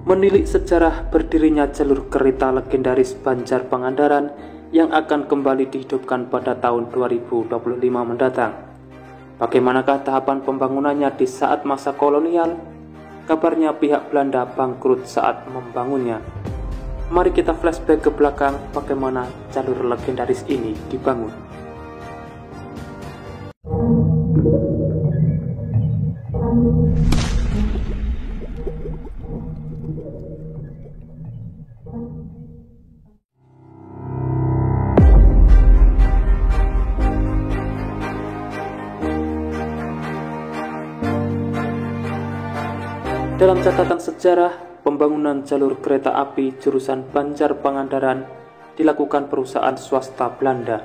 menilik sejarah berdirinya jalur kereta legendaris Banjar Pangandaran yang akan kembali dihidupkan pada tahun 2025 mendatang. Bagaimanakah tahapan pembangunannya di saat masa kolonial? Kabarnya pihak Belanda bangkrut saat membangunnya. Mari kita flashback ke belakang bagaimana jalur legendaris ini dibangun. Dalam catatan sejarah, pembangunan jalur kereta api jurusan Banjar Pangandaran dilakukan perusahaan swasta Belanda.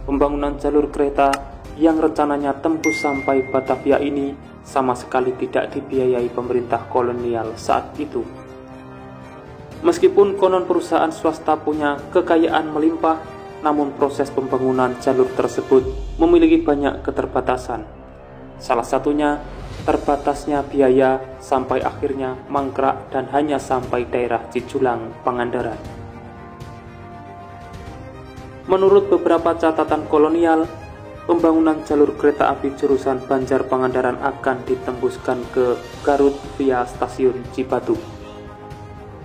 Pembangunan jalur kereta yang rencananya tembus sampai Batavia ini sama sekali tidak dibiayai pemerintah kolonial saat itu. Meskipun konon perusahaan swasta punya kekayaan melimpah, namun proses pembangunan jalur tersebut memiliki banyak keterbatasan. Salah satunya terbatasnya biaya sampai akhirnya mangkrak dan hanya sampai daerah Cijulang, Pangandaran. Menurut beberapa catatan kolonial, pembangunan jalur kereta api jurusan Banjar Pangandaran akan ditembuskan ke Garut via stasiun Cibatu.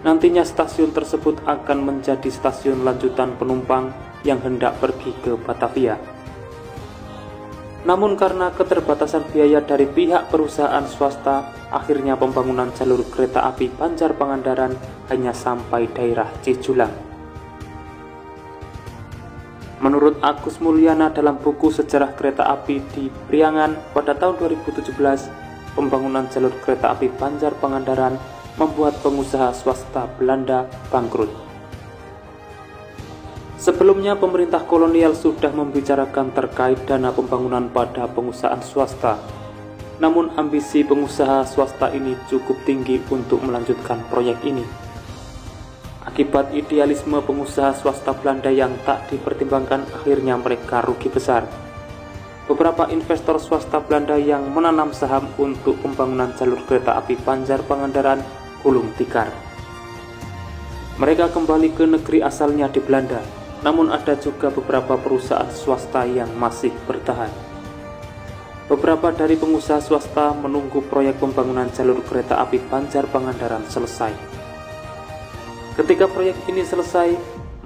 Nantinya stasiun tersebut akan menjadi stasiun lanjutan penumpang yang hendak pergi ke Batavia. Namun karena keterbatasan biaya dari pihak perusahaan swasta, akhirnya pembangunan jalur kereta api Banjar Pangandaran hanya sampai daerah Cijulang. Menurut Agus Mulyana dalam buku Sejarah Kereta Api di Priangan pada tahun 2017, pembangunan jalur kereta api Banjar Pangandaran membuat pengusaha swasta Belanda bangkrut. Sebelumnya pemerintah kolonial sudah membicarakan terkait dana pembangunan pada pengusahaan swasta. Namun ambisi pengusaha swasta ini cukup tinggi untuk melanjutkan proyek ini. Akibat idealisme pengusaha swasta Belanda yang tak dipertimbangkan, akhirnya mereka rugi besar. Beberapa investor swasta Belanda yang menanam saham untuk pembangunan jalur kereta api Banjar Pangandaran gulung tikar. Mereka kembali ke negeri asalnya di Belanda. Namun ada juga beberapa perusahaan swasta yang masih bertahan. Beberapa dari pengusaha swasta menunggu proyek pembangunan jalur kereta api Banjar Pangandaran selesai. Ketika proyek ini selesai,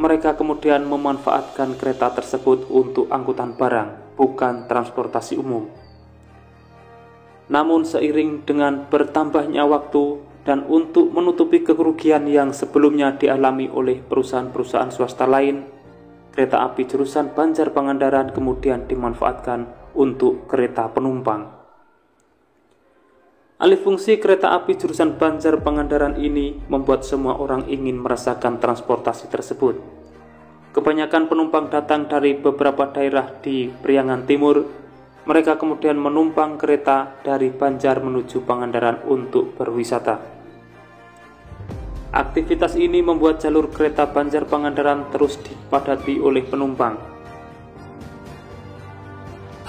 mereka kemudian memanfaatkan kereta tersebut untuk angkutan barang, bukan transportasi umum. Namun seiring dengan bertambahnya waktu dan untuk menutupi kerugian yang sebelumnya dialami oleh perusahaan-perusahaan swasta lain, kereta api jurusan Banjar Pangandaran kemudian dimanfaatkan untuk kereta penumpang. Alih fungsi kereta api jurusan Banjar Pangandaran ini membuat semua orang ingin merasakan transportasi tersebut. Kebanyakan penumpang datang dari beberapa daerah di Priangan Timur. Mereka kemudian menumpang kereta dari Banjar menuju Pangandaran untuk berwisata. Aktivitas ini membuat jalur kereta Banjar Pangandaran terus dipadati oleh penumpang.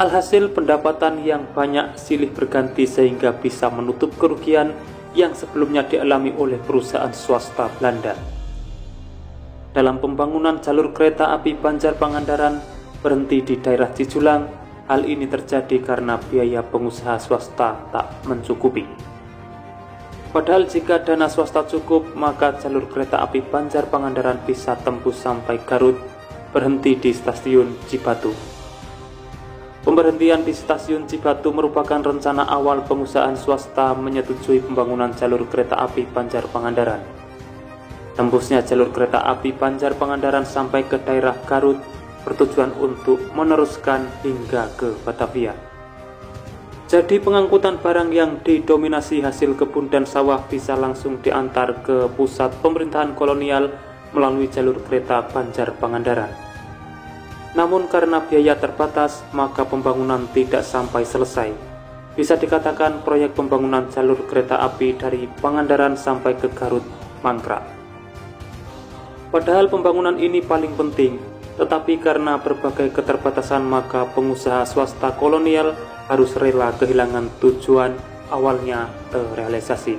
Alhasil pendapatan yang banyak silih berganti sehingga bisa menutup kerugian yang sebelumnya dialami oleh perusahaan swasta Belanda. Dalam pembangunan jalur kereta api Banjar Pangandaran berhenti di daerah Cijulang, hal ini terjadi karena biaya pengusaha swasta tak mencukupi. Padahal jika dana swasta cukup, maka jalur kereta api Banjar Pangandaran bisa tembus sampai Garut, berhenti di stasiun Cibatu. Pemberhentian di stasiun Cibatu merupakan rencana awal pengusahaan swasta menyetujui pembangunan jalur kereta api Banjar Pangandaran. Tembusnya jalur kereta api Banjar Pangandaran sampai ke daerah Garut bertujuan untuk meneruskan hingga ke Batavia. Jadi pengangkutan barang yang didominasi hasil kebun dan sawah bisa langsung diantar ke pusat pemerintahan kolonial melalui jalur kereta Banjar Pangandaran. Namun karena biaya terbatas, maka pembangunan tidak sampai selesai. Bisa dikatakan proyek pembangunan jalur kereta api dari Pangandaran sampai ke Garut mangkrak. Padahal pembangunan ini paling penting, tetapi karena berbagai keterbatasan maka pengusaha swasta kolonial harus rela kehilangan tujuan awalnya terrealisasi.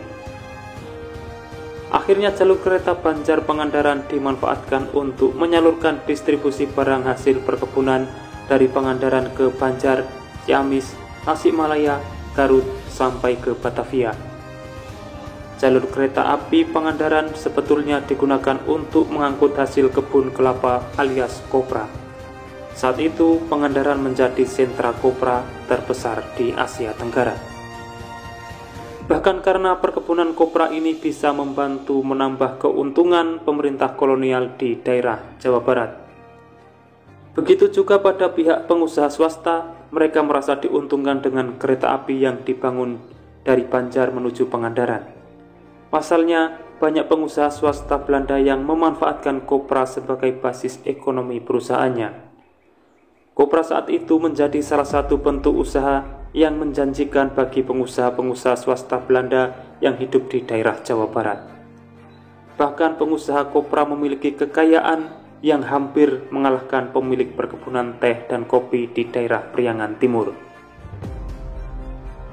Akhirnya jalur kereta Banjar Pangandaran dimanfaatkan untuk menyalurkan distribusi barang hasil perkebunan dari Pangandaran ke Banjar, Ciamis, Tasikmalaya, Garut, sampai ke Batavia. Jalur kereta api Pangandaran sebetulnya digunakan untuk mengangkut hasil kebun kelapa alias kopra. Saat itu Pangandaran menjadi sentra kopra terbesar di Asia Tenggara. Bahkan karena perkebunan kopra ini bisa membantu menambah keuntungan pemerintah kolonial di daerah Jawa Barat. Begitu juga pada pihak pengusaha swasta, mereka merasa diuntungkan dengan kereta api yang dibangun dari Banjar menuju Pangandaran. Pasalnya, banyak pengusaha swasta Belanda yang memanfaatkan kopra sebagai basis ekonomi perusahaannya. Kopra saat itu menjadi salah satu bentuk usaha yang menjanjikan bagi pengusaha-pengusaha swasta Belanda yang hidup di daerah Jawa Barat. Bahkan pengusaha kopra memiliki kekayaan yang hampir mengalahkan pemilik perkebunan teh dan kopi di daerah Priangan Timur.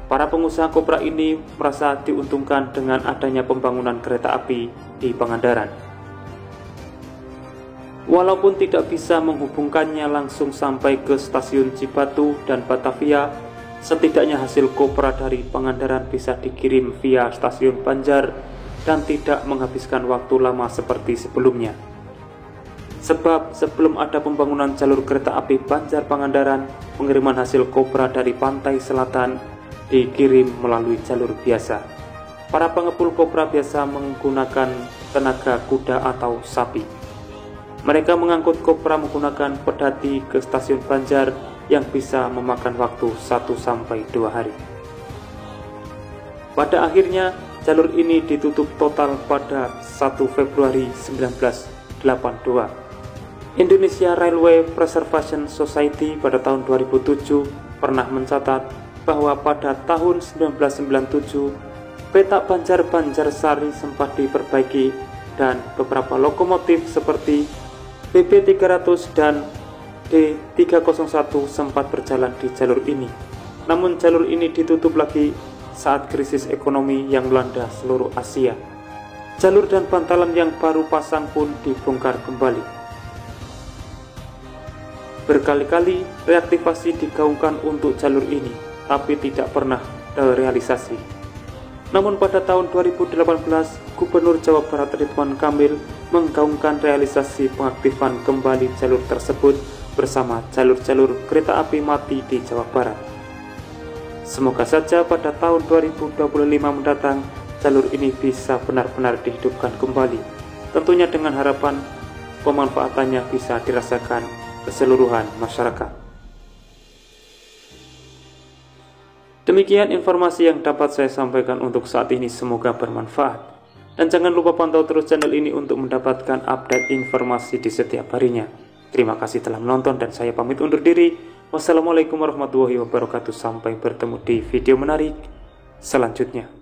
Para pengusaha kopra ini merasa diuntungkan dengan adanya pembangunan kereta api di Pangandaran. Walaupun tidak bisa menghubungkannya langsung sampai ke stasiun Cibatu dan Batavia, setidaknya hasil kopra dari Pangandaran bisa dikirim via stasiun Banjar dan tidak menghabiskan waktu lama seperti sebelumnya. Sebab sebelum ada pembangunan jalur kereta api Banjar Pangandaran, pengiriman hasil kopra dari pantai selatan dikirim melalui jalur biasa. Para pengepul kopra biasa menggunakan tenaga kuda atau sapi. Mereka mengangkut kopra menggunakan pedati ke stasiun Banjar yang bisa memakan waktu 1-2 hari. Pada akhirnya, jalur ini ditutup total pada 1 Februari 1982. Indonesia Railway Preservation Society pada tahun 2007 pernah mencatat bahwa pada tahun 1997, petak Banjar-Banjarsari sempat diperbaiki dan beberapa lokomotif seperti BB300 dan D301 sempat berjalan di jalur ini. Namun jalur ini ditutup lagi saat krisis ekonomi yang melanda seluruh Asia. Jalur dan bantalan yang baru pasang pun dibongkar kembali. Berkali-kali reaktivasi digaungkan untuk jalur ini, tapi tidak pernah terrealisasi. Namun pada tahun 2018, Gubernur Jawa Barat Ridwan Kamil menggaungkan realisasi pengaktifan kembali jalur tersebut bersama jalur-jalur kereta api mati di Jawa Barat. Semoga saja pada tahun 2025 mendatang, jalur ini bisa benar-benar dihidupkan kembali. Tentunya dengan harapan pemanfaatannya bisa dirasakan keseluruhan masyarakat. Demikian informasi yang dapat saya sampaikan untuk saat ini, semoga bermanfaat. Dan jangan lupa pantau terus channel ini untuk mendapatkan update informasi di setiap harinya. Terima kasih telah menonton dan saya pamit undur diri. Wassalamualaikum warahmatullahi wabarakatuh. Sampai bertemu di video menarik selanjutnya.